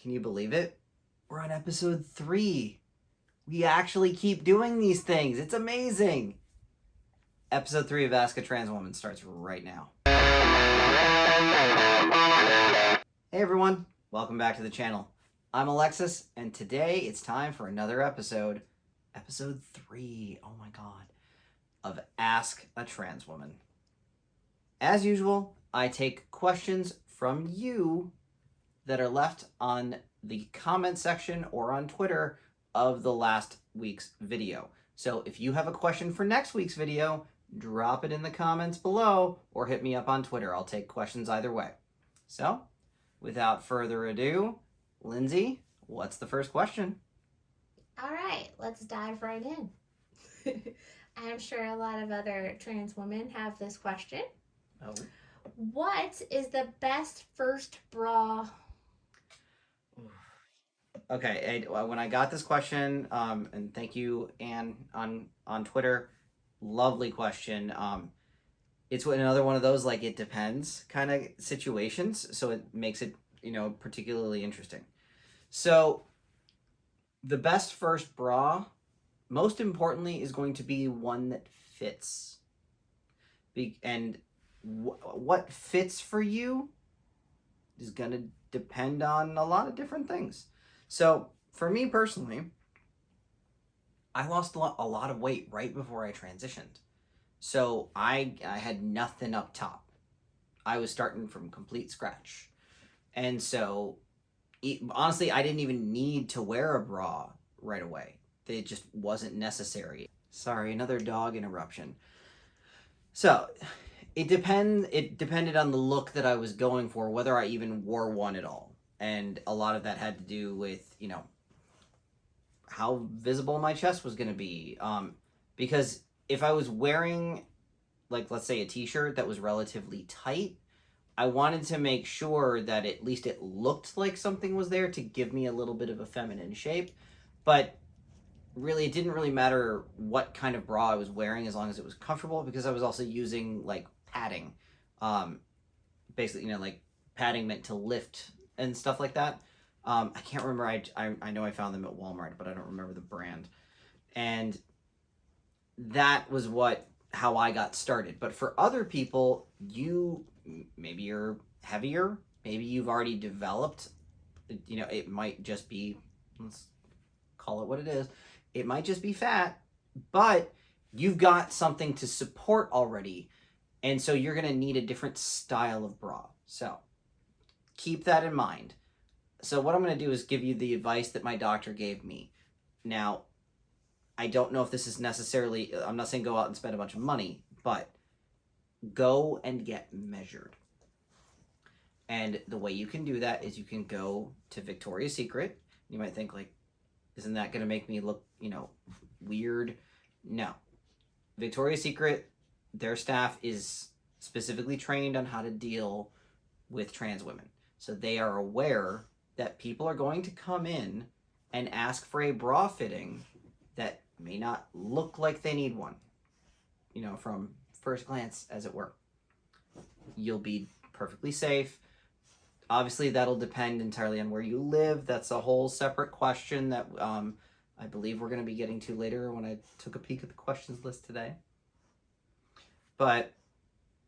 Can you believe it? We're on episode 3. We actually keep doing these things. It's amazing. Episode 3 of AskATransWoman starts right now. Hey everyone, welcome back to the channel. I'm Alexis, and today it's time for another episode. Episode 3, oh my god, of AskATransWoman. As usual, I take questions from you that are left on the comment section or on Twitter of the last week's video. So if you have a question for next week's video, drop it in the comments below or hit me up on Twitter. I'll take questions either way. So, without further ado, Lindsay, what's the first question? All right, let's dive right in. I'm sure a lot of other trans women have this question. Oh. What is the best first bra? Okay, when I got this question, and thank you, Anne, on Twitter, lovely question. It's another one of those, like, it depends kind of situations, so it makes it, particularly interesting. So, the best first bra, most importantly, is going to be one that fits. And what fits for you is going to depend on a lot of different things. So, for me personally, I lost a lot of weight right before I transitioned. So, I had nothing up top. I was starting from complete scratch. And so, honestly, I didn't even need to wear a bra right away. It just wasn't necessary. Sorry, another dog interruption. So, it depended on the look that I was going for, whether I even wore one at all. And a lot of that had to do with, how visible my chest was going to be. Because if I was wearing, like, let's say a t-shirt that was relatively tight, I wanted to make sure that at least it looked like something was there to give me a little bit of a feminine shape. But really, it didn't really matter what kind of bra I was wearing as long as it was comfortable, because I was also using, like, padding. Basically, like, padding meant to lift and stuff like that. I can't remember. I know I found them at Walmart, but I don't remember the brand. And that was how I got started. But for other people, maybe you're heavier. Maybe you've already developed. It might just be, let's call it what it is. It might just be fat, but you've got something to support already. And so you're going to need a different style of bra. So keep that in mind. So what I'm going to do is give you the advice that my doctor gave me. Now, I don't know if this is necessarily, I'm not saying go out and spend a bunch of money, but go and get measured. And the way you can do that is you can go to Victoria's Secret. You might think, like, isn't that going to make me look, weird? No. Victoria's Secret, their staff is specifically trained on how to deal with trans women. So they are aware that people are going to come in and ask for a bra fitting that may not look like they need one, from first glance, as it were. You'll be perfectly safe. Obviously, that'll depend entirely on where you live. That's a whole separate question that I believe we're going to be getting to later when I took a peek at the questions list today. But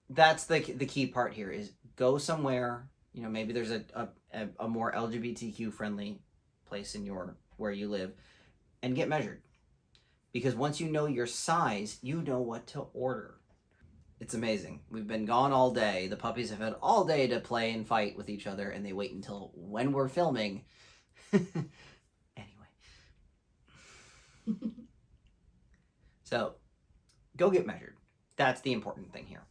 that's the key part here is go somewhere, maybe there's a more LGBTQ friendly place where you live, and get measured. Because once you know your size, you know what to order. It's amazing. We've been gone all day. The puppies have had all day to play and fight with each other, and they wait until when we're filming. Anyway. So, go get measured. That's the important thing here.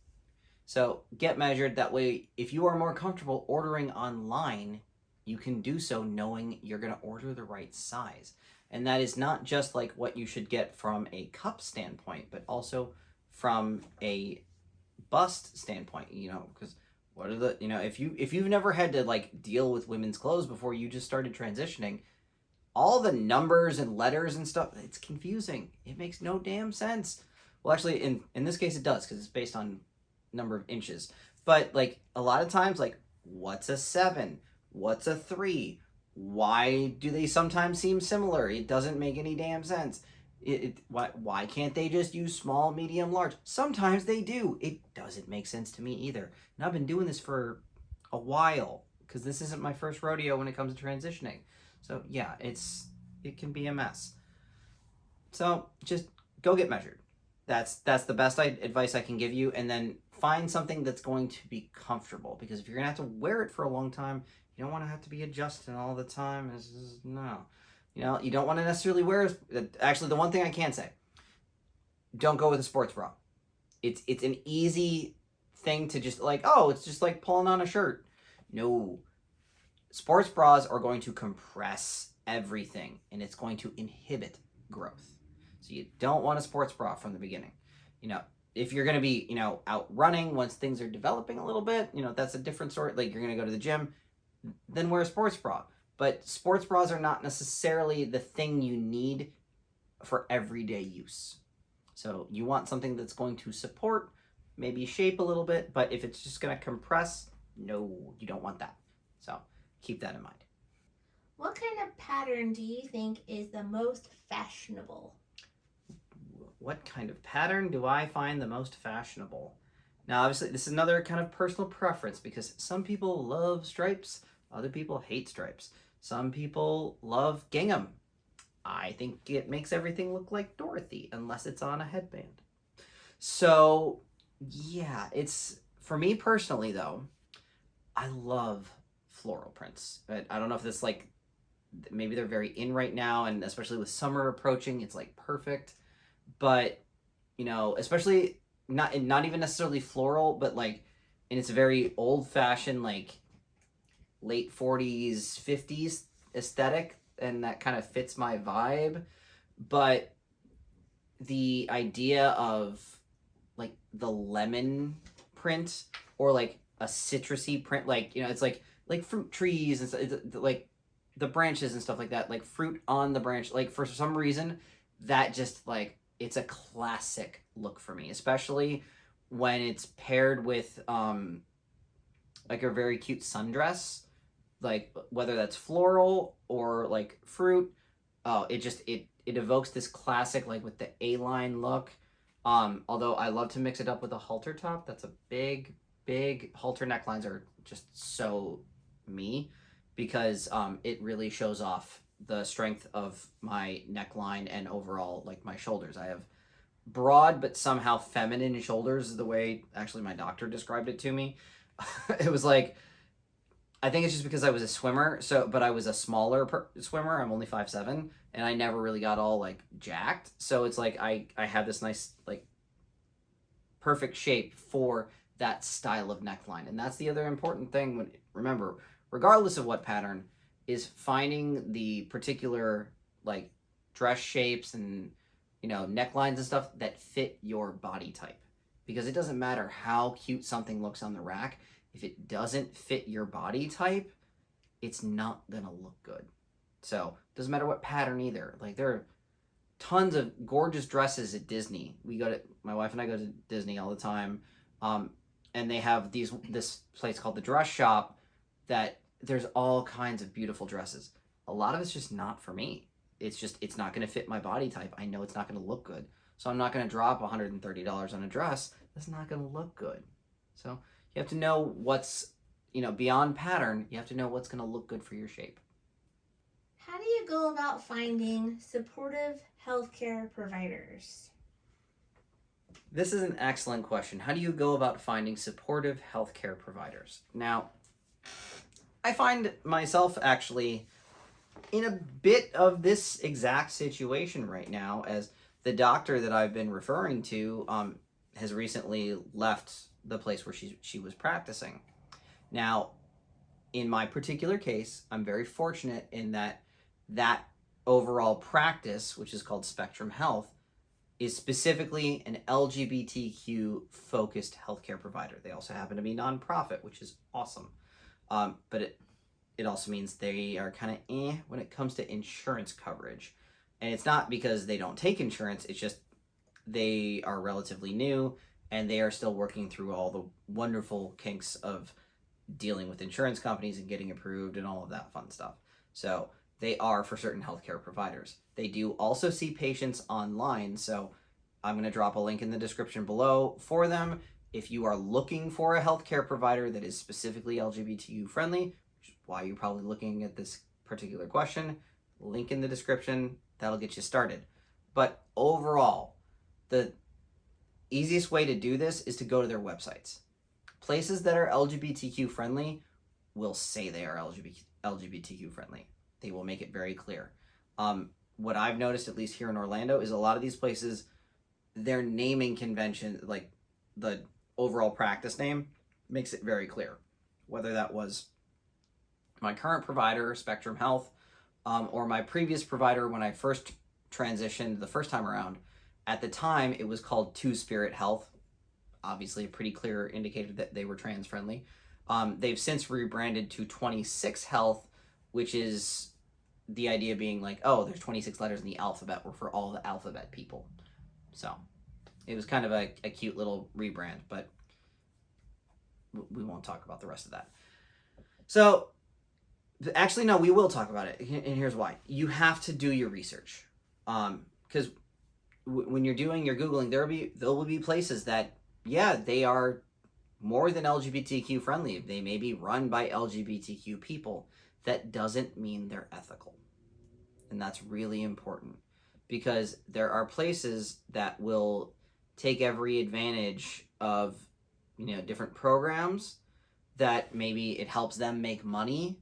So, get measured. That way, if you are more comfortable ordering online, you can do so knowing you're going to order the right size. And that is not just like what you should get from a cup standpoint, but also from a bust standpoint, because what are the, if you've never had to, like, deal with women's clothes before you just started transitioning, all the numbers and letters and stuff, it's confusing. It makes no damn sense. Well, actually, in this case, it does, because it's based on number of inches. But, like, a lot of times, like, what's a 7? What's a 3? Why do they sometimes seem similar? It doesn't make any damn sense. Why can't they just use small, medium, large? Sometimes they do. It doesn't make sense to me either. And I've been doing this for a while because this isn't my first rodeo when it comes to transitioning. So yeah, it can be a mess. So just go get measured. That's the best advice I can give you, and then find something that's going to be comfortable, because if you're gonna have to wear it for a long time, you don't want to have to be adjusting all the time. No, you don't want to necessarily wear. Actually, the one thing I can say, don't go with a sports bra. It's an easy thing to just like, oh, it's just like pulling on a shirt. No, sports bras are going to compress everything, and it's going to inhibit growth. So you don't want a sports bra from the beginning. If you're going to be, out running once things are developing a little bit, that's a different sort. Like you're going to go to the gym, then wear a sports bra. But sports bras are not necessarily the thing you need for everyday use. So you want something that's going to support, maybe shape a little bit, but if it's just going to compress, no, you don't want that. So keep that in mind. What kind of pattern do you think is the most fashionable? What kind of pattern do I find the most fashionable? Now, obviously, this is another kind of personal preference, because some people love stripes, other people hate stripes. Some people love gingham. I think it makes everything look like Dorothy, unless it's on a headband. So, yeah, for me personally, though, I love floral prints. I don't know if this, maybe they're very in right now, and especially with summer approaching, it's perfect. But especially not even necessarily floral, but and it's a very old-fashioned, late 40s 50s aesthetic, and that kind of fits my vibe. But the idea of the lemon print, or a citrusy print, it's like fruit trees and stuff, the branches and stuff like that, fruit on the branch, for some reason that just it's a classic look for me, especially when it's paired with a very cute sundress, whether that's floral or fruit. Oh, it evokes this classic, with the A-line look. Although I love to mix it up with a halter top. That's a big halter necklines are just so me, because it really shows off the strength of my neckline and overall my shoulders. I have broad but somehow feminine shoulders, is the way actually my doctor described it to me. It was I think it's just because I was a swimmer, but I was a smaller swimmer. I'm only 5'7", and I never really got all jacked. So it's I have this nice perfect shape for that style of neckline. And that's the other important thing. Remember, regardless of what pattern, is finding the particular dress shapes and necklines and stuff that fit your body type, because it doesn't matter how cute something looks on the rack. If it doesn't fit your body type, it's not gonna look good. So it doesn't matter what pattern either. There are tons of gorgeous dresses at Disney. My wife and I go to Disney all the time, and they have this place called the Dress Shop that there's all kinds of beautiful dresses. A lot of it's just not for me. It's not going to fit my body type. I know it's not going to look good. So I'm not going to drop $130 on a dress that's not going to look good. So you have to know what's, beyond pattern, you have to know what's going to look good for your shape. How do you go about finding supportive healthcare providers? This is an excellent question. How do you go about finding supportive healthcare providers? Now, I find myself actually in a bit of this exact situation right now, as the doctor that I've been referring to has recently left the place where she was practicing. Now, in my particular case, I'm very fortunate in that overall practice, which is called Spectrum Health, is specifically an LGBTQ focused healthcare provider. They also happen to be nonprofit, which is awesome. But it also means they are kind of when it comes to insurance coverage. And it's not because they don't take insurance, it's just they are relatively new and they are still working through all the wonderful kinks of dealing with insurance companies and getting approved and all of that fun stuff. So they are for certain healthcare providers. They do also see patients online. So I'm going to drop a link in the description below for them. If you are looking for a healthcare provider that is specifically LGBTQ friendly, which is why you're probably looking at this particular question, link in the description. That'll get you started. But overall, the easiest way to do this is to go to their websites. Places that are LGBTQ friendly will say they are LGBTQ friendly. They will make it very clear. What I've noticed, at least here in Orlando, is a lot of these places, their naming convention, like the overall practice name, makes it very clear. Whether that was my current provider, Spectrum Health, or my previous provider when I first transitioned the first time around. At the time, it was called Two Spirit Health. Obviously, a pretty clear indicator that they were trans friendly. They've since rebranded to 26 Health, which is the idea being like, oh, there's 26 letters in the alphabet. We're for all the alphabet people. So it was kind of a cute little rebrand, but we won't talk about the rest of that. So actually, no, we will talk about it, and here's why. You have to do your research, because when you're doing your Googling, there will be places that, yeah, they are more than LGBTQ friendly. They may be run by LGBTQ people. That doesn't mean they're ethical, and that's really important, because there are places that will take every advantage of, different programs that maybe it helps them make money,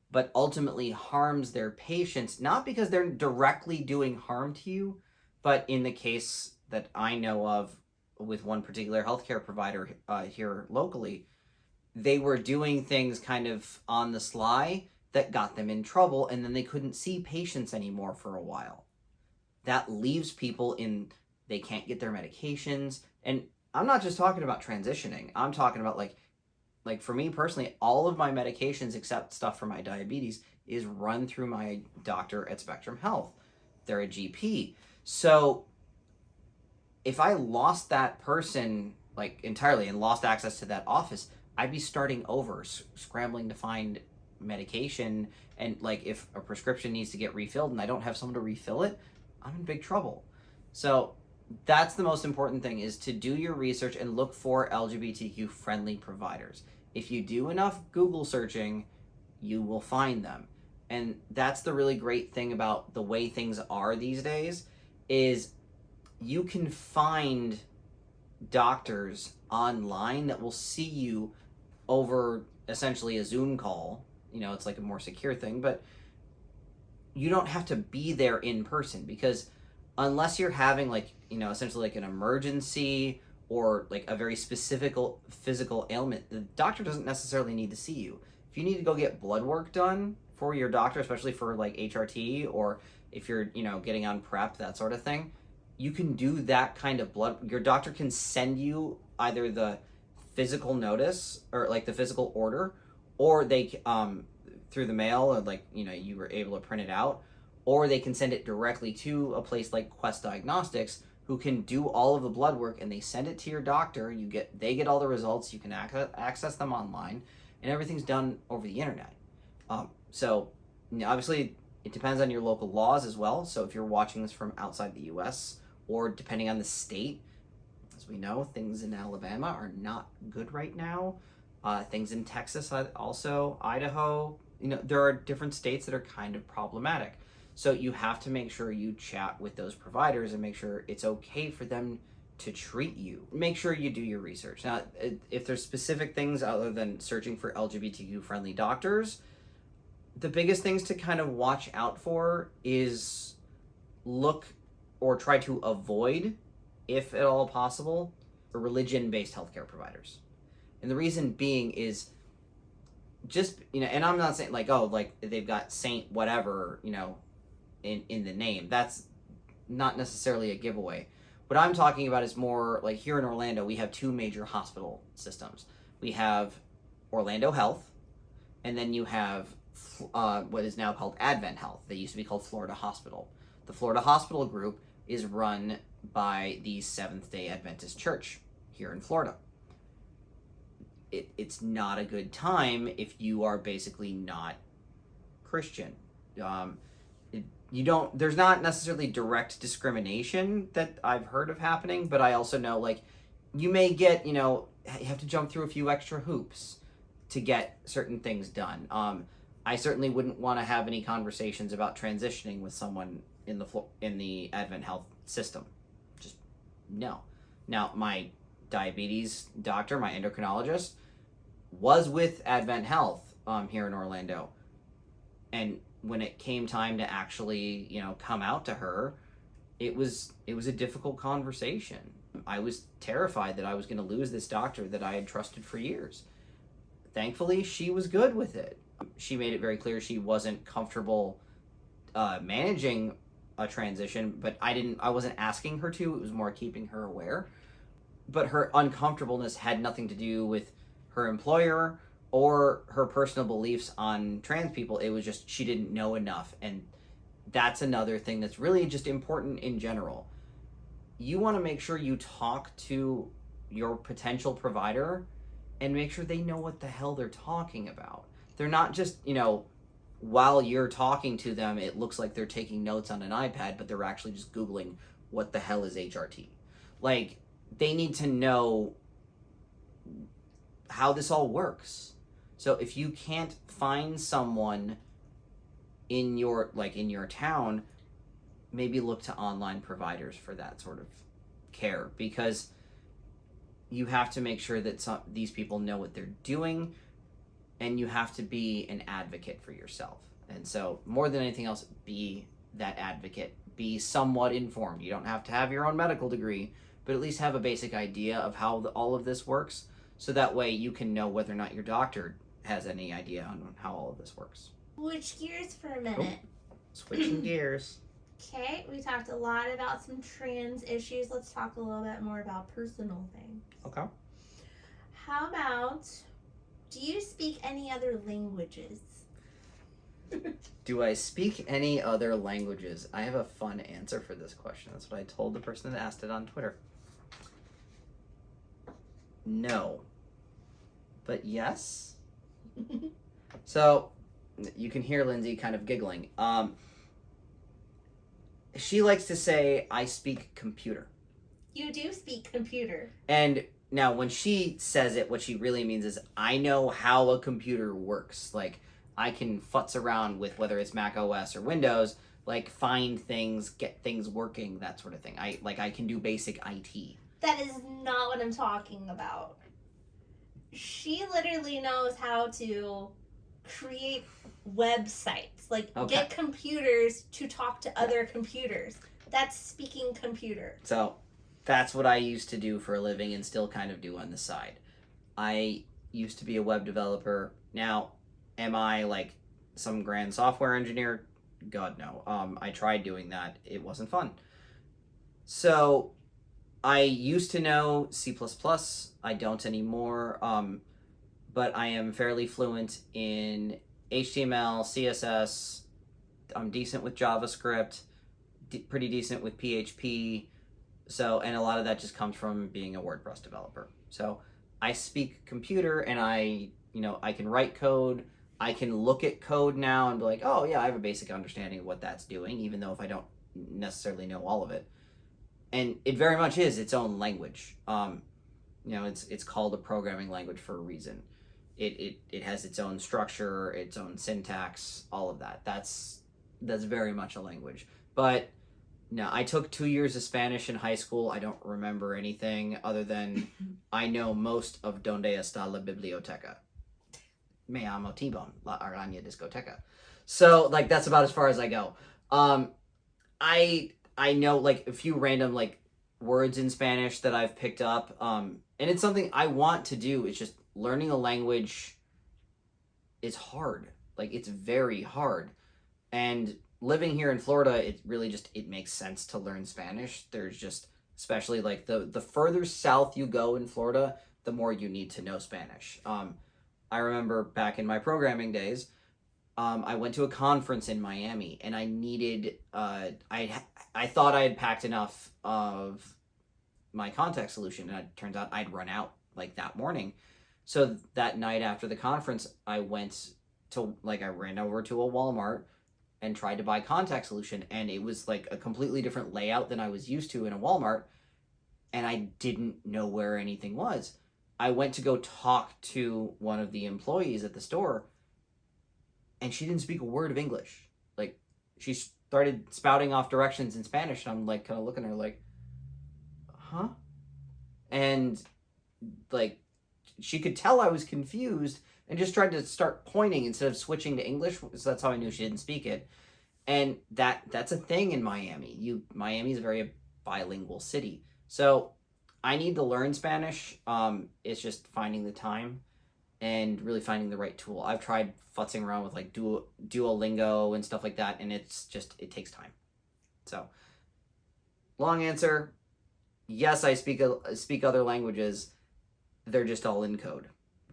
but ultimately harms their patients, not because they're directly doing harm to you, but in the case that I know of with one particular healthcare provider here locally, they were doing things kind of on the sly that got them in trouble, and then they couldn't see patients anymore for a while. That leaves people they can't get their medications. And I'm not just talking about transitioning. I'm talking about like for me personally, all of my medications except stuff for my diabetes is run through my doctor at Spectrum Health. They're a GP. So if I lost that person entirely and lost access to that office, I'd be starting over, scrambling to find medication. And if a prescription needs to get refilled and I don't have someone to refill it, I'm in big trouble. So that's the most important thing, is to do your research and look for LGBTQ friendly providers. If you do enough Google searching, you will find them. And that's the really great thing about the way things are these days, is you can find doctors online that will see you over essentially a Zoom call. It's like a more secure thing, but you don't have to be there in person, because unless you're having essentially like an emergency or like a very specific physical ailment, the doctor doesn't necessarily need to see you. If you need to go get blood work done for your doctor, especially for like HRT, or if you're, getting on PrEP, that sort of thing, you can do that kind of blood. Your doctor can send you either the physical notice or like the physical order, or they through the mail, or you were able to print it out, or they can send it directly to a place like Quest Diagnostics, who can do all of the blood work, and they send it to your doctor. They get all the results. You can access them online, and everything's done over the internet. So obviously it depends on your local laws as well. So if you're watching this from outside the U.S., or depending on the state, as we know, things in Alabama are not good right now. Things in Texas, also Idaho, there are different states that are kind of problematic. So you have to make sure you chat with those providers and make sure it's okay for them to treat you. Make sure you do your research. Now, if there's specific things other than searching for LGBTQ friendly doctors, the biggest things to kind of watch out for is look or try to avoid, if at all possible, religion-based healthcare providers. And the reason being is just, and I'm not saying they've got Saint whatever, in the name. That's not necessarily a giveaway. What I'm talking about is more like here in Orlando, we have two major hospital systems. We have Orlando Health, and then you have what is now called Advent Health. They used to be called Florida Hospital. The Florida Hospital group is run by the Seventh-day Adventist Church here in Florida. It's not a good time if you are basically not Christian. You don't, there's not necessarily direct discrimination that I've heard of happening, but I also know, like, you may get, you have to jump through a few extra hoops to get certain things done. I certainly wouldn't want to have any conversations about transitioning with someone in the Advent Health system. Just no. Now, my diabetes doctor, my endocrinologist, was with Advent Health here in Orlando, and when it came time to actually, come out to her, it was a difficult conversation. I was terrified that I was going to lose this doctor that I had trusted for years. Thankfully, she was good with it. She made it very clear she wasn't comfortable managing a transition, but I wasn't asking her to. It was more keeping her aware. But her uncomfortableness had nothing to do with her employer or her personal beliefs on trans people. It was just she didn't know enough, and that's another thing that's really just important in general. You want to make sure you talk to your potential provider and make sure they know what the hell they're talking about. They're not just, while you're talking to them, it looks like they're taking notes on an iPad, but they're actually just Googling what the hell is HRT. Like, they need to know how this all works. So if you can't find someone in your town, maybe look to online providers for that sort of care, because you have to make sure that these people know what they're doing, and you have to be an advocate for yourself. And so, more than anything else, be that advocate. Be somewhat informed. You don't have to have your own medical degree, but at least have a basic idea of how all of this works, so that way you can know whether or not your doctor has any idea on how all of this works. Switch gears for a minute. Switching gears. Okay, we talked a lot about some trans issues. Let's talk a little bit more about personal things. Okay. How about, do you speak any other languages? Do I speak any other languages? I have a fun answer for this question. That's what I told the person that asked it on Twitter. No. But yes. So, you can hear Lindsay kind of giggling. She likes to say, I speak computer. You do speak computer. And now, when she says it, what she really means is, I know how a computer works. Like, I can futz around with whether it's Mac OS or Windows, like, find things, get things working, that sort of thing. I can do basic IT. That is not what I'm talking about. She literally knows how to create websites, get computers to talk to other computers. That's speaking computer. So that's what I used to do for a living and still kind of do on the side. I used to be a web developer. Now, am I like some grand software engineer? God, no. I tried doing that. It wasn't fun. So I used to know C++. I don't anymore. But I am fairly fluent in HTML, CSS. I'm decent with JavaScript, pretty decent with PHP. So, and a lot of that just comes from being a WordPress developer. So I speak computer, and I can write code. I can look at code now and be like, oh yeah, I have a basic understanding of what that's doing, even though if I don't necessarily know all of it. And it very much is its own language. It's called a programming language for a reason. It has its own structure, its own syntax, all of that. That's very much a language. But no, I took 2 years of Spanish in high school. I don't remember anything other than I know most of Donde está la biblioteca. Me llamo T-Bone, la araña discoteca. So, that's about as far as I go. I know, a few random, words in Spanish that I've picked up. And it's something I want to do. It's just learning a language is hard. It's very hard. And living here in Florida, it really it makes sense to learn Spanish. There's just, especially, the further south you go in Florida, the more you need to know Spanish. I remember back in my programming days, I went to a conference in Miami, and I needed, I thought I had packed enough of my contact solution, and it turns out I'd run out that morning. So that night after the conference, I went to I ran over to a Walmart, and tried to buy contact solution, and it was like a completely different layout than I was used to in a Walmart, and I didn't know where anything was. I went to go talk to one of the employees at the store, and she didn't speak a word of English. Like, she started spouting off directions in Spanish, and I'm like kind of looking at her like, huh? And like, she could tell I was confused and just tried to start pointing instead of switching to English, so that's how I knew she didn't speak it. And that's a thing in Miami. Miami is a very bilingual city. So I need to learn Spanish. It's just finding the time and really finding the right tool. I've tried futzing around with like Duolingo and stuff like that, and it takes time. So, long answer, yes, I speak other languages. They're just all in code.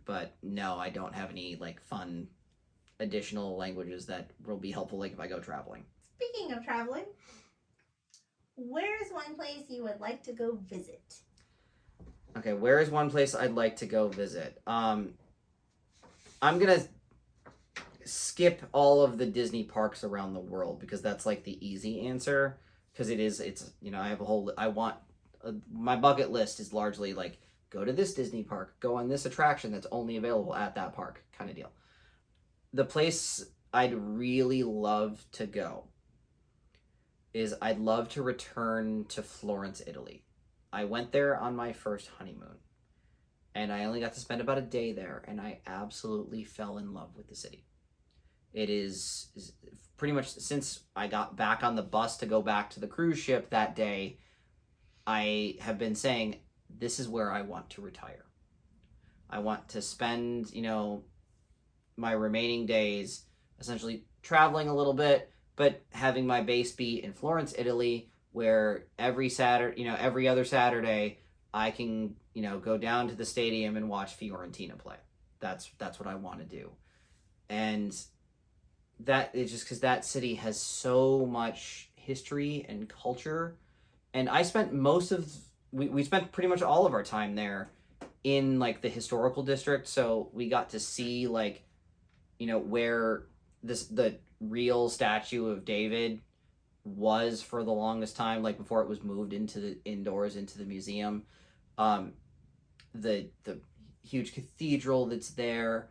But no, I don't have any like fun additional languages that will be helpful like if I go traveling. Speaking of traveling, where is one place you would like to go visit? Okay, where is one place I'd like to go visit? I'm gonna skip all of the Disney parks around the world because that's like the easy answer. Because it's I have my bucket list is largely like go to this Disney park, go on this attraction that's only available at that park kind of deal. The place I'd really love to go is I'd love to return to Florence, Italy. I went there on my first honeymoon, and I only got to spend about a day there, and I absolutely fell in love with the city. It is pretty much since I got back on the bus to go back to the cruise ship that day, I have been saying, this is where I want to retire. I want to spend, my remaining days essentially traveling a little bit, but having my base be in Florence, Italy, where every other Saturday, I can, go down to the stadium and watch Fiorentina play. That's what I want to do. And that is just because that city has so much history and culture. And I spent we spent pretty much all of our time there in like the historical district. So we got to see like, where the real statue of David was for the longest time, like before it was moved into the indoors into the museum. The huge cathedral that's there,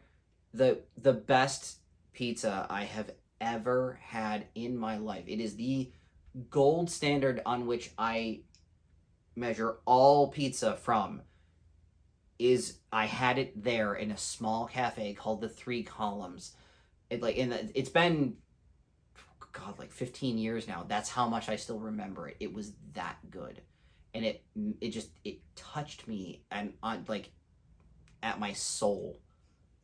the best pizza I have ever had in my life. It is the gold standard on which I measure all pizza from. I had it there in a small cafe called the Three Columns. It's been like 15 years now. That's how much I still remember it. It was that good, and it touched me and like at my soul.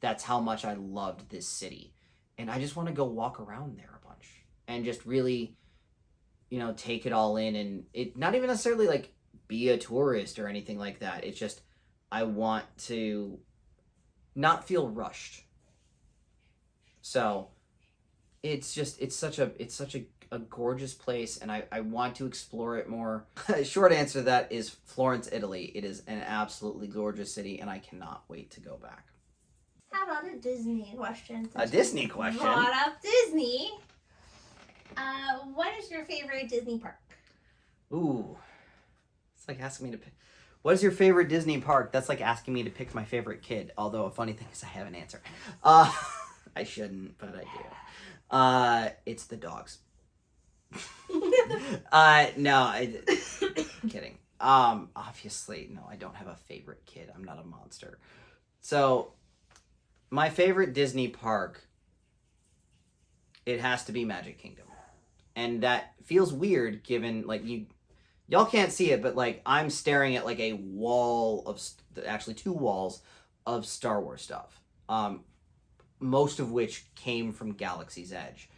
That's how much I loved this city, and I just want to go walk around there a bunch and just really, take it all in, and it not even necessarily like be a tourist or anything like that. It's just I want to not feel rushed. So it's such a gorgeous place, and I want to explore it more. Short answer to that is Florence, Italy. It is an absolutely gorgeous city, and I cannot wait to go back. How about a Disney question? A Disney question? Brought up Disney. What is your favorite Disney park? Ooh. It's like asking me to pick. What is your favorite Disney park? That's like asking me to pick my favorite kid. Although a funny thing is I have an answer. I shouldn't, but I do. It's the dogs. No, kidding. Obviously, no, I don't have a favorite kid. I'm not a monster. So, my favorite Disney park, it has to be Magic Kingdom. And that feels weird given, like, y'all can't see it, but like I'm staring at like a wall of actually two walls of Star Wars stuff. Most of which came from Galaxy's Edge.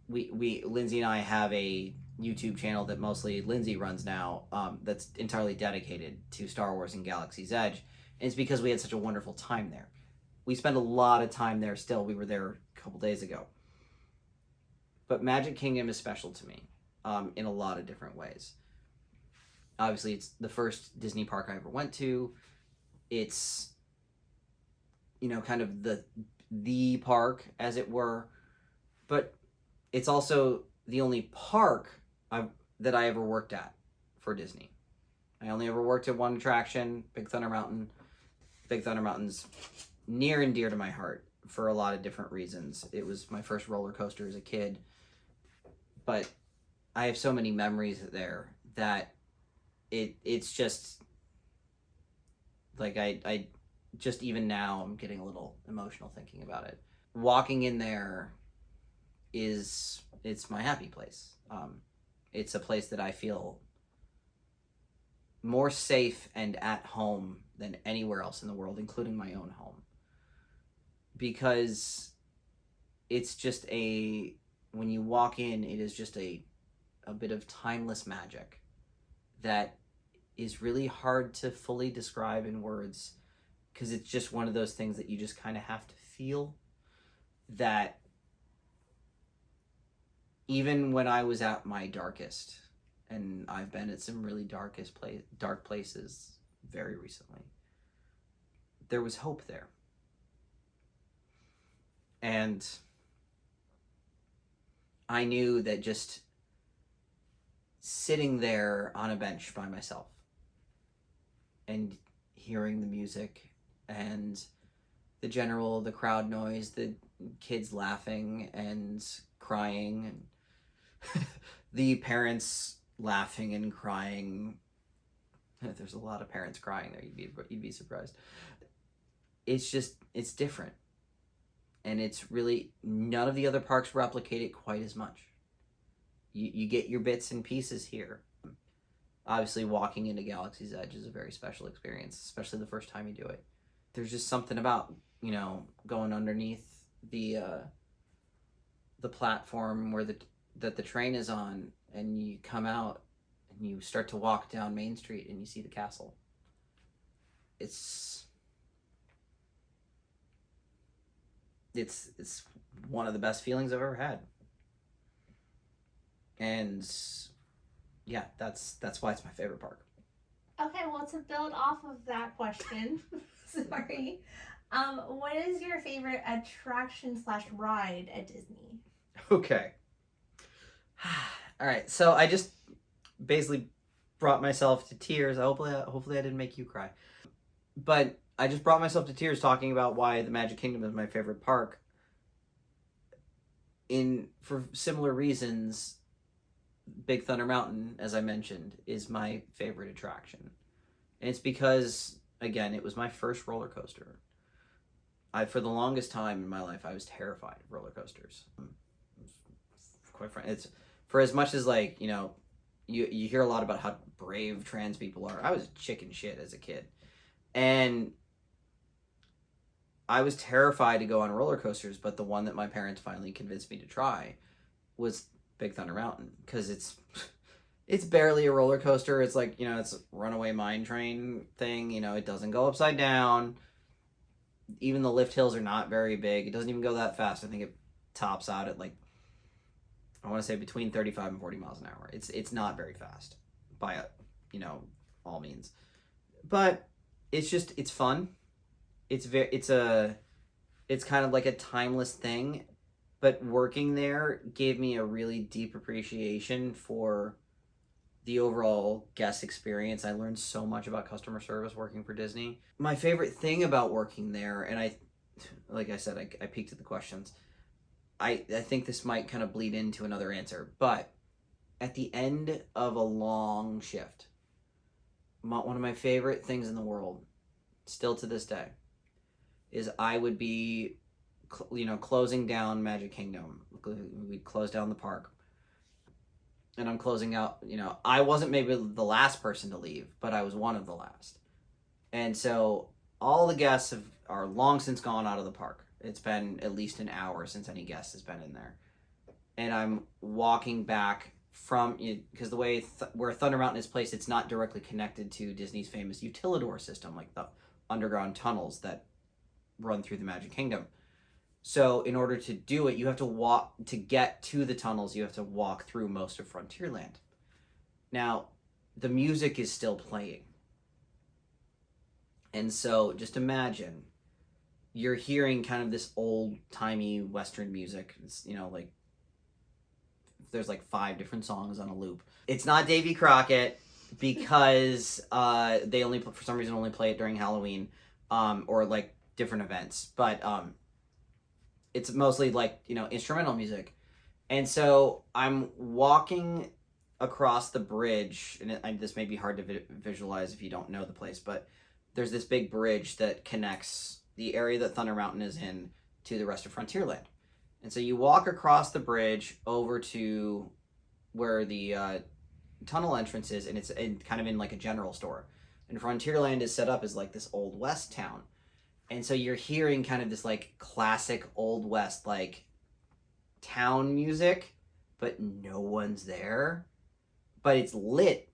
We Lindsay and I have a YouTube channel that mostly Lindsay runs now. That's entirely dedicated to Star Wars and Galaxy's Edge, and it's because we had such a wonderful time there. We spend a lot of time there still. We were there a couple days ago. But Magic Kingdom is special to me in a lot of different ways. Obviously, it's the first Disney park I ever went to. It's, kind of the park, as it were. But it's also the only park that I ever worked at for Disney. I only ever worked at one attraction, Big Thunder Mountain. Big Thunder Mountain's near and dear to my heart for a lot of different reasons. It was my first roller coaster as a kid, but I have so many memories there that it's just like I just even now I'm getting a little emotional thinking about it. Walking in there it's my happy place. It's a place that I feel more safe and at home than anywhere else in the world, including my own home. Because it's just when you walk in, it is just a bit of timeless magic that is really hard to fully describe in words, because it's just one of those things that you just kind of have to feel. That even when I was at my darkest, and I've been at some really dark places very recently, there was hope there. And I knew that just sitting there on a bench by myself and hearing the music and the crowd noise, the kids laughing and crying, and the parents laughing and crying. There's a lot of parents crying there. You'd be surprised. It's different. And it's really, none of the other parks replicate it quite as much. You get your bits and pieces here. Obviously, walking into Galaxy's Edge is a very special experience, especially the first time you do it. There's just something about, going underneath the platform that the train is on, and you come out and you start to walk down Main Street and you see the castle. It's one of the best feelings I've ever had. And yeah, that's why it's my favorite park. Okay, well, to build off of that question, sorry, what is your favorite attraction / ride at Disney? Okay. All right, so I just basically brought myself to tears. Hopefully I didn't make you cry. But I just brought myself to tears talking about why the Magic Kingdom is my favorite park. For similar reasons, Big Thunder Mountain, as I mentioned, is my favorite attraction. And it's because, again, it was my first roller coaster. For the longest time in my life, I was terrified of roller coasters. Quite frankly, it's for as much as you hear a lot about how brave trans people are. I was chicken shit as a kid, and I was terrified to go on roller coasters. But the one that my parents finally convinced me to try was Big Thunder Mountain, because it's barely a roller coaster. It's like, it's a runaway mine train thing. It doesn't go upside down. Even the lift hills are not very big. It doesn't even go that fast. I think it tops out at I want to say between 35 and 40 miles an hour. It's not very fast by all means. But it's fun. It's kind of like a timeless thing. But working there gave me a really deep appreciation for the overall guest experience. I learned so much about customer service working for Disney. My favorite thing about working there, and like I said, I peeked at the questions. I think this might kind of bleed into another answer, but at the end of a long shift, one of my favorite things in the world, still to this day, is I would be closing down Magic Kingdom. We'd close down the park. And I'm closing out, I wasn't maybe the last person to leave, but I was one of the last. And so all the guests are long since gone out of the park. It's been at least an hour since any guest has been in there. And I'm walking back from, because the way where Thunder Mountain is placed, it's not directly connected to Disney's famous Utilidor system, like the underground tunnels that run through the Magic Kingdom. So in order to do it, you have to walk, to get to the tunnels, you have to walk through most of Frontierland. Now, the music is still playing. And so just imagine you're hearing kind of this old-timey Western music. It's, there's like 5 different songs on a loop. It's not Davy Crockett because they only, for some reason, only play it during Halloween, or like different events. But it's mostly like, you know, instrumental music. And so I'm walking across the bridge, and this may be hard to visualize if you don't know the place, but there's this big bridge that connects the area that Thunder Mountain is in to the rest of Frontierland. And so you walk across the bridge over to where the tunnel entrance is, and it's kind of in like a general store. And Frontierland is set up as like this Old West town. And so you're hearing kind of this like classic Old West like town music, but no one's there. But it's lit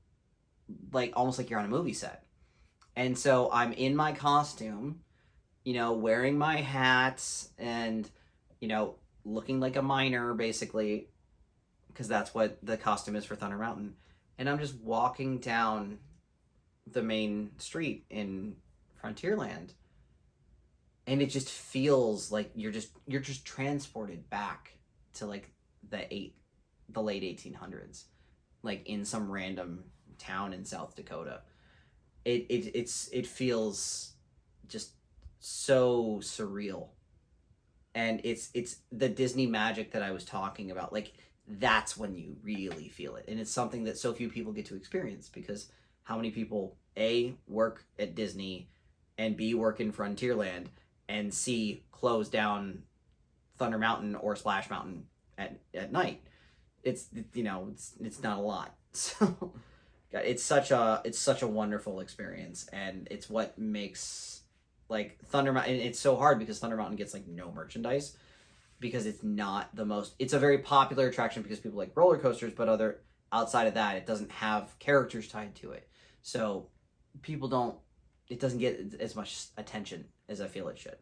like almost like you're on a movie set. And so I'm in my costume, you know, wearing my hats and, you know, looking like a miner basically, because that's what the costume is for Thunder Mountain. And I'm just walking down the main street in Frontierland. And it just feels like you're just transported back to like the late 1800s, like in some random town in South Dakota. It feels just so surreal, and it's the Disney magic that I was talking about. Like that's when you really feel it, and it's something that so few people get to experience, because how many people A, work at Disney, and B, work in Frontierland, and C, close down Thunder Mountain or Splash Mountain at night. It's, you know, it's not a lot. So it's such a wonderful experience, and it's what makes like Thunder Mountain. It's so hard because Thunder Mountain gets like no merchandise, because it's not the most. It's a very popular attraction because people like roller coasters, but outside of that, it doesn't have characters tied to it. So people don't. It doesn't get as much attention as I feel it should,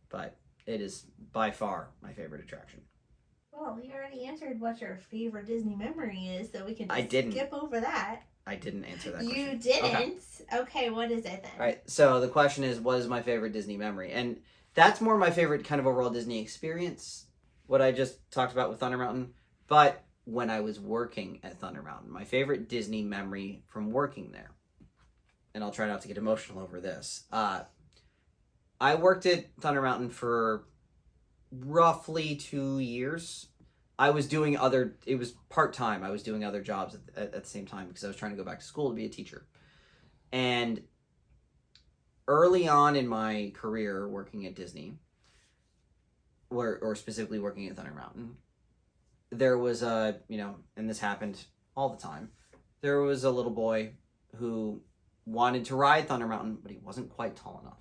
but it is by far my favorite attraction. Well, we already answered what your favorite Disney memory is, so we can I didn't. skip over that. I didn't answer that question. You didn't? Okay, what is it then? All right, so the question is, what is my favorite Disney memory? And that's more my favorite kind of overall Disney experience, what I just talked about with Thunder Mountain. But when I was working at Thunder Mountain, my favorite Disney memory from working there, and I'll try not to get emotional over this, I worked at Thunder Mountain for roughly 2 years. I was doing it was part-time. I was doing other jobs at the same time because I was trying to go back to school to be a teacher. And early on in my career working at Disney, or specifically working at Thunder Mountain, there was and this happened all the time, there was a little boy who wanted to ride Thunder Mountain, but he wasn't quite tall enough.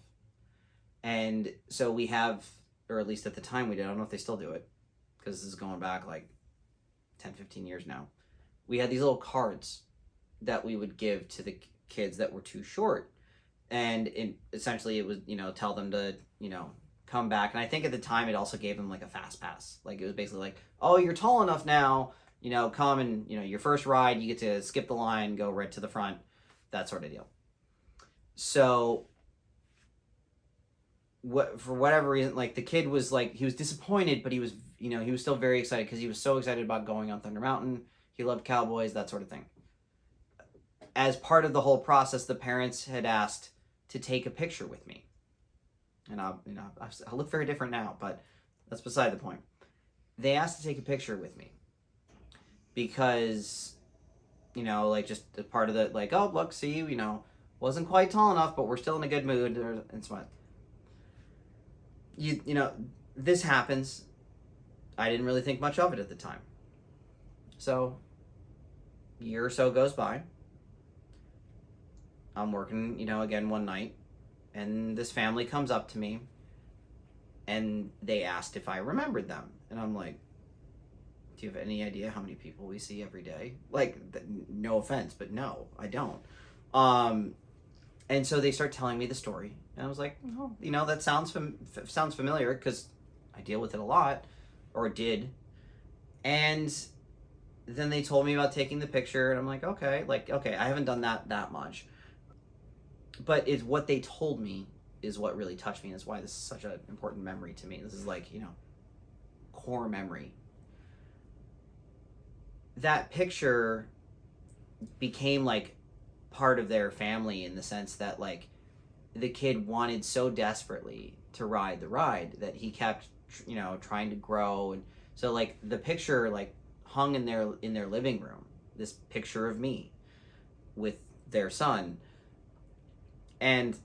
And so we have, or at least at the time we did, I don't know if they still do it, because this is going back like 10, 15 years now. We had these little cards that we would give to the kids that were too short. And essentially it was, tell them to, come back. And I think at the time it also gave them like a fast pass. Like it was basically like, oh, you're tall enough now, come and, your first ride, you get to skip the line, go right to the front, that sort of deal. So for whatever reason, like the kid was like, he was disappointed, but he was, he was still very excited because he was so excited about going on Thunder Mountain. He loved cowboys, that sort of thing. As part of the whole process, the parents had asked to take a picture with me. And I look very different now, but that's beside the point. They asked to take a picture with me because, like just as part of the, like, oh, look, see, wasn't quite tall enough, but we're still in a good mood, and so on. This happens. I didn't really think much of it at the time. So, a year or so goes by. I'm working, again one night, and this family comes up to me, and they asked if I remembered them. And I'm like, do you have any idea how many people we see every day? Like, no offense, but no, I don't. And so they start telling me the story, and I was like, oh, that sounds familiar, because I deal with it a lot, or did. And then they told me about taking the picture, and I'm like, okay, I haven't done that much. But it's what they told me is what really touched me, and is why this is such an important memory to me. This is like, core memory. that picture became like part of their family in the sense that like the kid wanted so desperately to ride the ride that he kept trying to grow. And so like the picture like hung in their living room, this picture of me with their son, and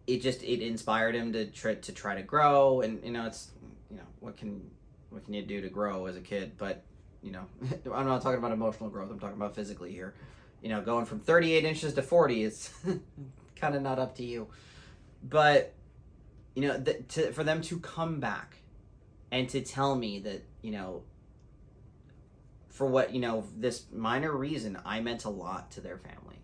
it inspired him to try to grow. And it's what can you do to grow as a kid? But I'm not talking about emotional growth, I'm talking about physically here. Going from 38 inches to 40 is kind of not up to you. But for them to come back and to tell me that for what this minor reason, I meant a lot to their family.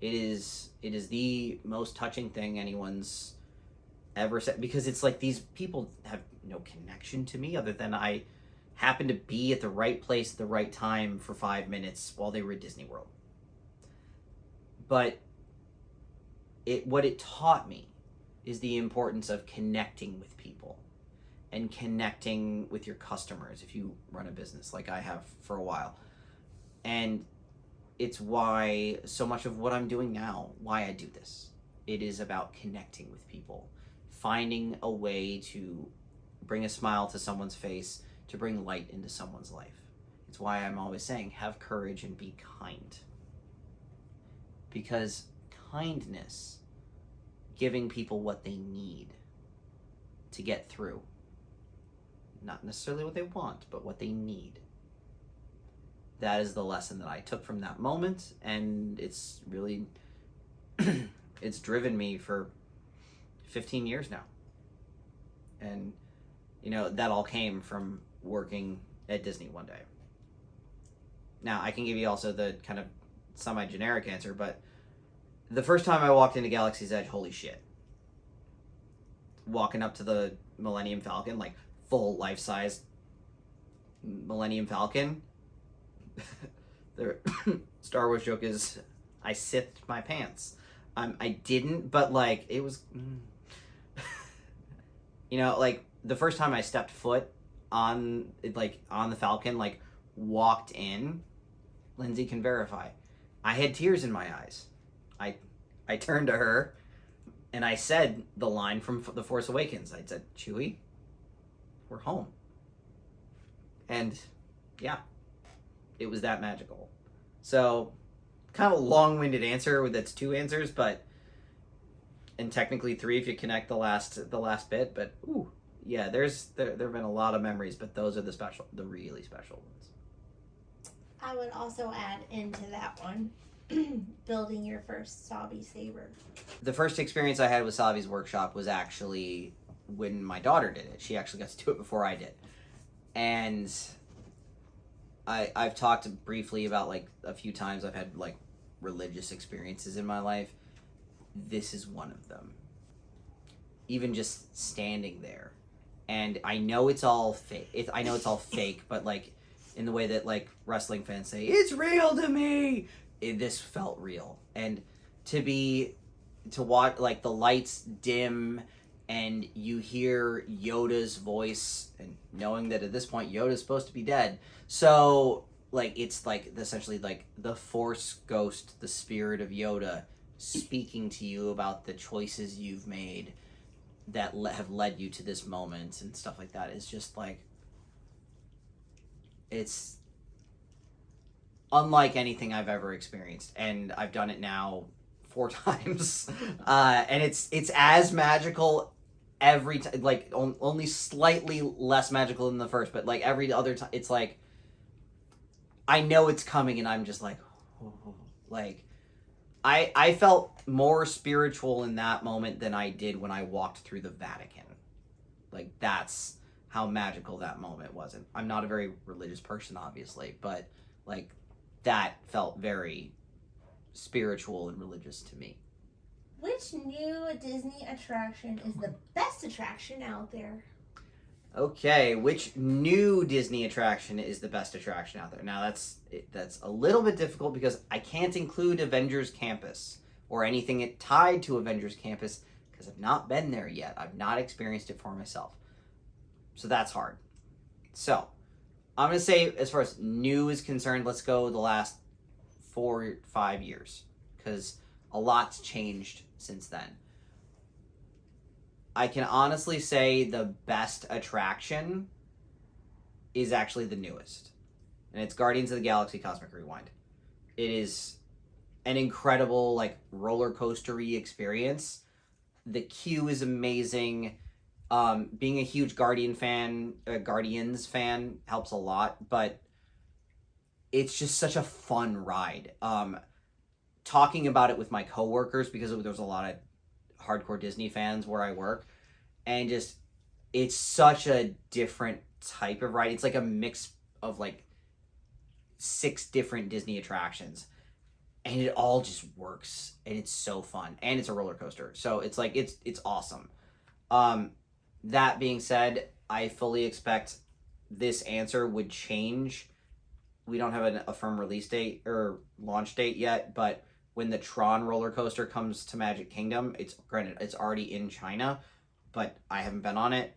It is the most touching thing anyone's ever said, because it's like these people have no connection to me other than I happened to be at the right place at the right time for 5 minutes while they were at Disney World. But what it taught me is the importance of connecting with people and connecting with your customers if you run a business like I have for a while. And it's why so much of what I'm doing now, why I do this. It is about connecting with people, finding a way to bring a smile to someone's face, to bring light into someone's life. It's why I'm always saying, have courage and be kind. Because kindness, giving people what they need to get through, not necessarily what they want, but what they need. That is the lesson that I took from that moment, and it's really, it's driven me for 15 years now. And, that all came from working at Disney one day. Now, I can give you also the kind of semi-generic answer, but the first time I walked into Galaxy's Edge, holy shit. Walking up to the Millennium Falcon, like full life-size Millennium Falcon, the Star Wars joke is, I sipped my pants. I didn't, but like, it was, like the first time I stepped foot on the Falcon, like walked in, Lindsay can verify, I had tears in my eyes. I turned to her and I said the line from The Force Awakens. I said, Chewie, we're home. And yeah, it was that magical. So kind of a long-winded answer that's 2 answers, but and technically 3 if you connect the last bit. But ooh, yeah, there have been a lot of memories, but those are the really special ones. I would also add into that one, building your first Sabi saber. The first experience I had with Savi's workshop was actually when my daughter did it. She actually got to do it before I did. And I've talked briefly about like a few times I've had like religious experiences in my life. This is one of them. Even just standing there. And I know it's all fake. I know it's all fake, but like in the way that like wrestling fans say, it's real to me. This felt real. And to watch like the lights dim and you hear Yoda's voice, and knowing that at this point Yoda's supposed to be dead. So like it's like essentially like the Force ghost, the spirit of Yoda speaking to you about the choices you've made that have led you to this moment and stuff like that. It's just like, it's unlike anything I've ever experienced, and I've done it now 4 times, and it's as magical every time, like only slightly less magical than the first, but like every other time, it's like I know it's coming, and I'm just like, oh, like I felt more spiritual in that moment than I did when I walked through the Vatican. Like that's how magical that moment was. And I'm not a very religious person, obviously, but like that felt very spiritual and religious to me. Which new Disney attraction is the best attraction out there? Okay, which new Disney attraction is the best attraction out there? Now that's a little bit difficult because I can't include Avengers Campus or anything tied to Avengers Campus because I've not been there yet. I've not experienced it for myself. So that's hard. So, I'm gonna say as far as new is concerned, let's go the last 4-5 years because a lot's changed since then. I can honestly say the best attraction is actually the newest, and it's Guardians of the Galaxy Cosmic Rewind. It is an incredible like roller coastery experience. The queue is amazing. Being a huge Guardians fan helps a lot, but it's just such a fun ride. Talking about it with my coworkers because there's a lot of hardcore Disney fans where I work, and just it's such a different type of ride. It's like a mix of like 6 different Disney attractions, and it all just works, and it's so fun, and it's a roller coaster, so it's like it's awesome. That being said, I fully expect this answer would change. We don't have a firm release date or launch date yet, but when the Tron roller coaster comes to Magic Kingdom, it's granted it's already in China, but I haven't been on it,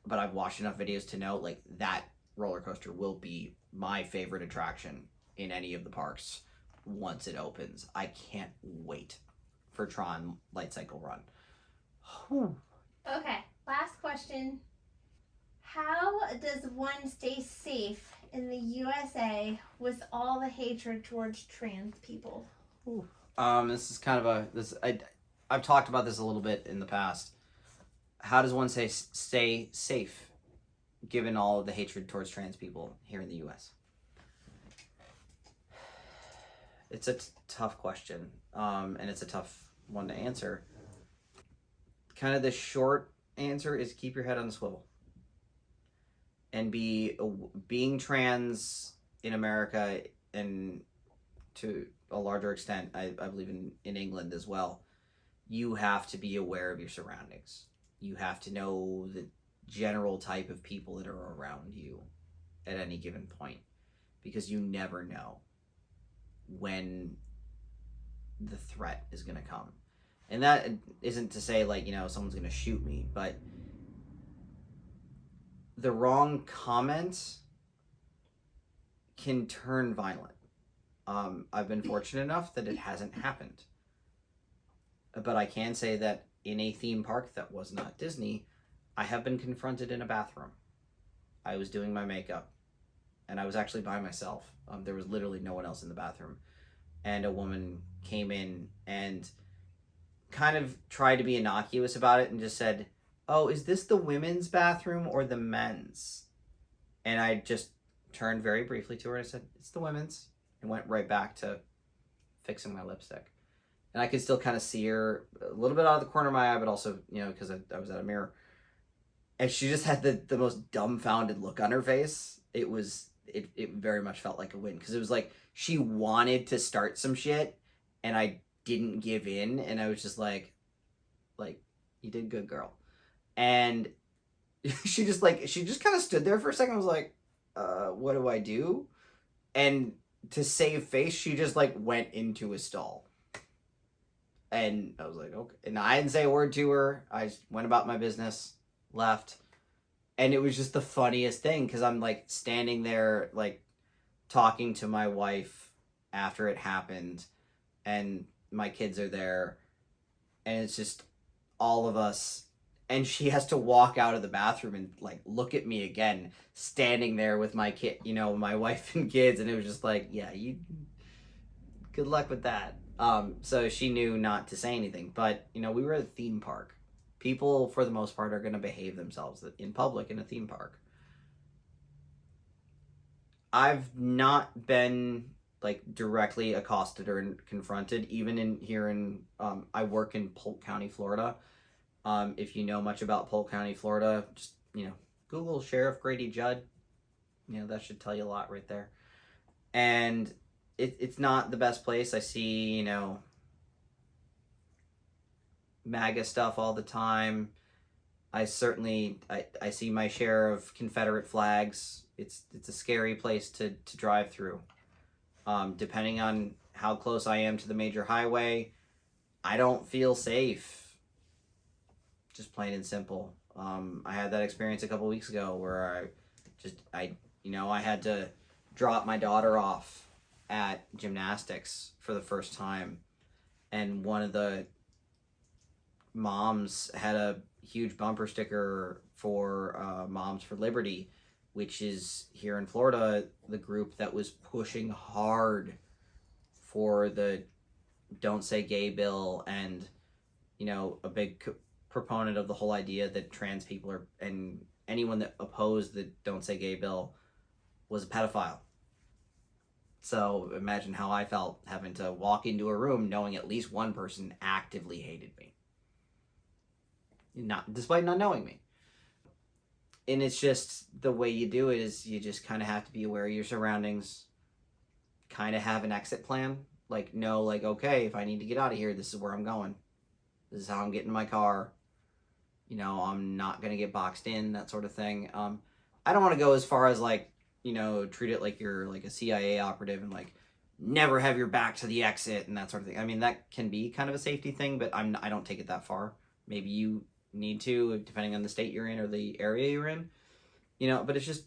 but I've watched enough videos to know like that roller coaster will be my favorite attraction in any of the parks once it opens. I can't wait for Tron Light Cycle Run. Whew. Okay, last question. How does one stay safe in the USA with all the hatred towards trans people? This is kind of I've talked about this a little bit in the past. How does one stay safe given all of the hatred towards trans people here in the US? It's a tough question, and it's a tough one to answer. Kind of the short answer is keep your head on the swivel. And being trans in America, and to a larger extent, I believe in England as well, you have to be aware of your surroundings. You have to know the general type of people that are around you at any given point, because you never know when the threat is going to come. And that isn't to say like, someone's going to shoot me, but the wrong comment can turn violent. I've been fortunate enough that it hasn't happened. But I can say that in a theme park that was not Disney, I have been confronted in a bathroom. I was doing my makeup, and I was actually by myself. There was literally no one else in the bathroom. And a woman came in and kind of tried to be innocuous about it and just said, "Oh, is this the women's bathroom or the men's?" And I just turned very briefly to her and I said, "It's the women's," and went right back to fixing my lipstick. And I could still kind of see her a little bit out of the corner of my eye, but also, because I was at a mirror. And she just had the most dumbfounded look on her face. It very much felt like a win, because it was like she wanted to start some shit and I didn't give in, and I was just like you did good, girl. And she just kind of stood there for a second and was like, what do I do? And to save face, she just went into a stall. And I was like, okay. And I didn't say a word to her. I just went about my business, left. And it was just the funniest thing, because I'm standing there talking to my wife after it happened, and my kids are there, and it's just all of us, and she has to walk out of the bathroom and look at me again, standing there with my kid, my wife and kids, and it was just yeah, good luck with that. So she knew not to say anything, but we were at a theme park. People, for the most part, are going to behave themselves in public in a theme park. I've not been directly accosted or confronted, even here in I work in Polk County, Florida. If you know much about Polk County, Florida, just Google Sheriff Grady Judd. That should tell you a lot right there. And it's not the best place. I see MAGA stuff all the time. I see my share of Confederate flags. It's a scary place to drive through. Depending on how close I am to the major highway, I don't feel safe. Just plain and simple. I had that experience a couple weeks ago where I You know, I had to drop my daughter off at gymnastics for the first time, and one of the moms had a huge bumper sticker for Moms for Liberty, which is here in Florida the group that was pushing hard for the Don't Say Gay bill, and you know, a big proponent of the whole idea that trans people are, and anyone that opposed the Don't Say Gay bill was a pedophile. So imagine how I felt having to walk into a room knowing at least one person actively hated me, despite not knowing me. And it's just the way you do it is you just kind of have to be aware of your surroundings, kind of have an exit plan, like know, like, okay, if I need to get out of here, this is where I'm going, this is how I'm getting in my car, you know, I'm not gonna get boxed in, that sort of thing. I don't want to go as far as like, you know, treat it like you're like a CIA operative and like never have your back to the exit and that sort of thing. I mean, that can be kind of a safety thing, but I don't take it that far. Maybe you need to, depending on the state you're in or the area you're in, you know, but it's just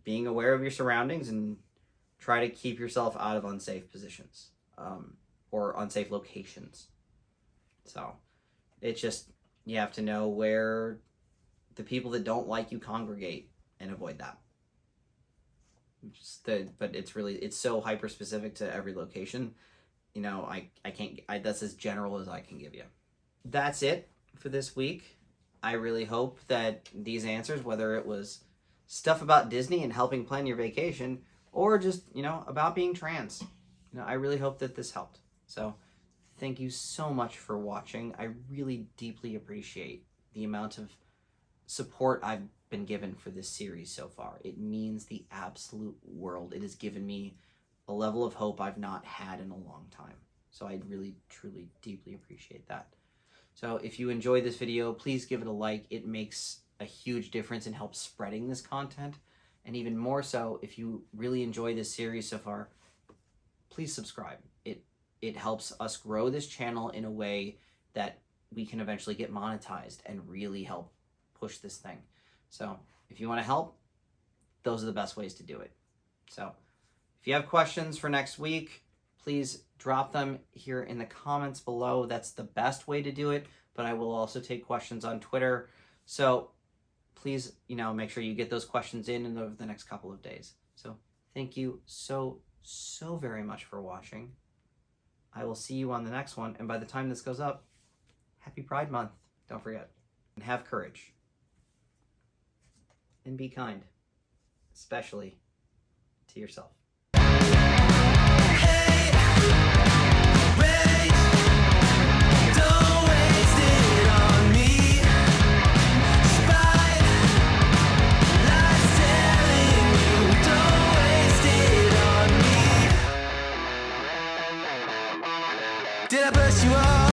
being aware of your surroundings and try to keep yourself out of unsafe positions, or unsafe locations. So it's just, you have to know where the people that don't like you congregate and avoid that. But it's so hyper specific to every location, you know, that's as general as I can give you. That's it for this week. I really hope that these answers, whether it was stuff about Disney and helping plan your vacation, or just, you know, about being trans, you know, I really hope that this helped. So thank you so much for watching. I really deeply appreciate the amount of support I've been given for this series so far. It means the absolute world. It has given me a level of hope I've not had in a long time. So I really, truly, deeply appreciate that. So if you enjoyed this video, please give it a like. It makes a huge difference and helps spreading this content. And even more so, if you really enjoy this series so far, please subscribe. It helps us grow this channel in a way that we can eventually get monetized and really help push this thing. So if you want to help, those are the best ways to do it. So if you have questions for next week, please drop them here in the comments below. That's the best way to do it, but I will also take questions on Twitter. So please, you know, make sure you get those questions in over the next couple of days. So thank you so very much for watching. I will see you on the next one. And by the time this goes up, happy Pride Month. Don't forget. And have courage. And be kind, especially to yourself. Did I brush you off?